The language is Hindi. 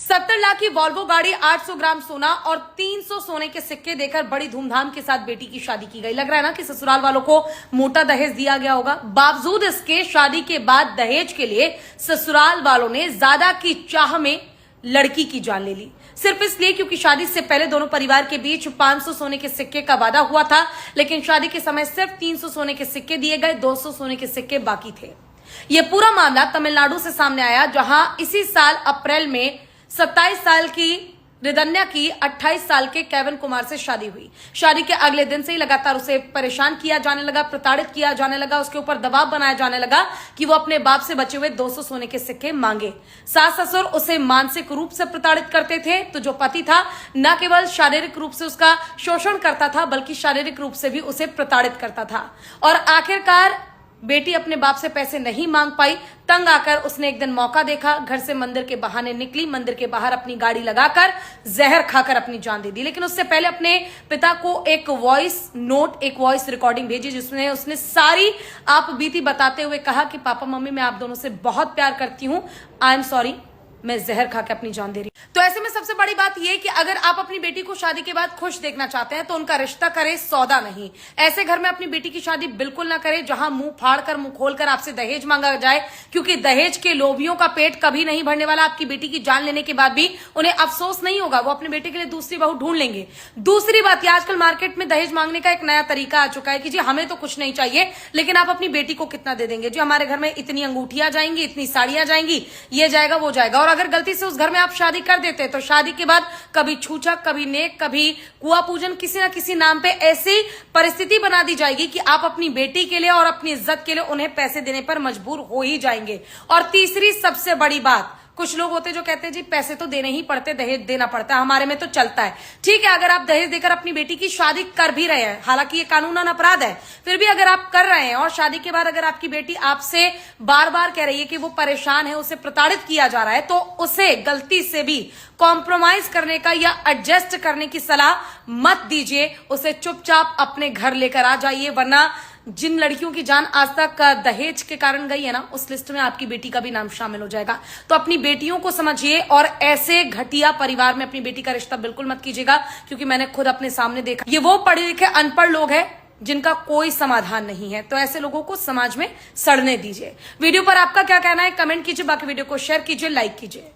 70 लाख की वॉल्वो गाड़ी, 800 ग्राम सोना और 300 सोने के सिक्के देकर बड़ी धूमधाम के साथ बेटी की शादी की गई। लग रहा है ना कि ससुराल वालों को मोटा दहेज दिया गया होगा। बावजूद इसके शादी के बाद दहेज के लिए ससुराल वालों ने ज्यादा की चाह में लड़की की जान ले ली, सिर्फ इसलिए क्योंकि शादी से पहले दोनों परिवार के बीच 500 सोने के सिक्के का वादा हुआ था, लेकिन शादी के समय सिर्फ 300 सोने के सिक्के दिए गए, 200 सोने के सिक्के बाकी थे। यह पूरा मामला तमिलनाडु से सामने आया, जहां इसी साल अप्रैल में 27 साल की रिदन्या की 28 साल के केविन कुमार से शादी हुई। शादी के अगले दिन से ही लगातार उसे परेशान किया जाने लगा, प्रताड़ित किया जाने लगा, उसके ऊपर दबाव बनाया जाने लगा कि वो अपने बाप से बचे हुए 200 सोने के सिक्के मांगे। सास ससुर उसे मानसिक रूप से प्रताड़ित करते थे, तो जो पति था न केवल शारीरिक रूप से उसका शोषण करता था, बल्कि शारीरिक रूप से भी उसे प्रताड़ित करता था। और आखिरकार बेटी अपने बाप से पैसे नहीं मांग पाई। तंग आकर उसने एक दिन मौका देखा, घर से मंदिर के बहाने निकली, मंदिर के बाहर अपनी गाड़ी लगाकर जहर खाकर अपनी जान दे दी। लेकिन उससे पहले अपने पिता को एक वॉइस नोट, एक वॉइस रिकॉर्डिंग भेजी, जिसमें उसने सारी आप बीती बताते हुए कहा कि पापा मम्मी, मैं आप दोनों से बहुत प्यार करती हूं, आई एम सॉरी, मैं जहर खा के अपनी जान दे रही हूं। तो ऐसे में सबसे बड़ी बात यह कि अगर आप अपनी बेटी को शादी के बाद खुश देखना चाहते हैं तो उनका रिश्ता करें, सौदा नहीं। ऐसे घर में अपनी बेटी की शादी बिल्कुल ना करें जहां मुंह फाड़कर, मुंह खोलकर आपसे दहेज मांगा जाए, क्योंकि दहेज के लोभियों का पेट कभी नहीं भरने वाला। आपकी बेटी की जान लेने के बाद भी उन्हें अफसोस नहीं होगा, वो अपने बेटे के लिए दूसरी बहू ढूंढ लेंगे। दूसरी बात, यह आजकल मार्केट में दहेज मांगने का एक नया तरीका आ चुका है कि जी हमें तो कुछ नहीं चाहिए, लेकिन आप अपनी बेटी को कितना दे देंगे? जी हमारे घर में इतनी अंगूठियां जाएंगी, इतनी साड़ियां जाएंगी, ये जाएगा, वो जाएगा। और अगर गलती से उस घर में आप शादी कर देते तो शादी के बाद कभी छूछक, कभी नेक, कभी कुआ पूजन, किसी ना किसी नाम पे ऐसी परिस्थिति बना दी जाएगी कि आप अपनी बेटी के लिए और अपनी इज्जत के लिए उन्हें पैसे देने पर मजबूर हो ही जाएंगे। और तीसरी सबसे बड़ी बात, कुछ लोग होते जो कहते हैं जी पैसे तो देने ही पड़ते, दहेज देना पड़ता है, हमारे में तो चलता है। ठीक है, अगर आप दहेज देकर अपनी बेटी की शादी कर भी रहे हैं, हालांकि ये कानूनन अपराध है, फिर भी अगर आप कर रहे हैं और शादी के बाद अगर आपकी बेटी आपसे बार बार कह रही है कि वो परेशान है, उसे प्रताड़ित किया जा रहा है, तो उसे गलती से भी कॉम्प्रोमाइज करने का या एडजस्ट करने की सलाह मत दीजिए। उसे चुपचाप अपने घर लेकर आ जाइए, वरना जिन लड़कियों की जान आज तक दहेज के कारण गई है ना, उस लिस्ट में आपकी बेटी का भी नाम शामिल हो जाएगा। तो अपनी बेटियों को समझिए और ऐसे घटिया परिवार में अपनी बेटी का रिश्ता बिल्कुल मत कीजिएगा, क्योंकि मैंने खुद अपने सामने देखा, ये वो पढ़े लिखे अनपढ़ लोग हैं जिनका कोई समाधान नहीं है। तो ऐसे लोगों को समाज में सड़ने दीजिए। वीडियो पर आपका क्या कहना है कमेंट कीजिए, बाकी वीडियो को शेयर कीजिए, लाइक कीजिए।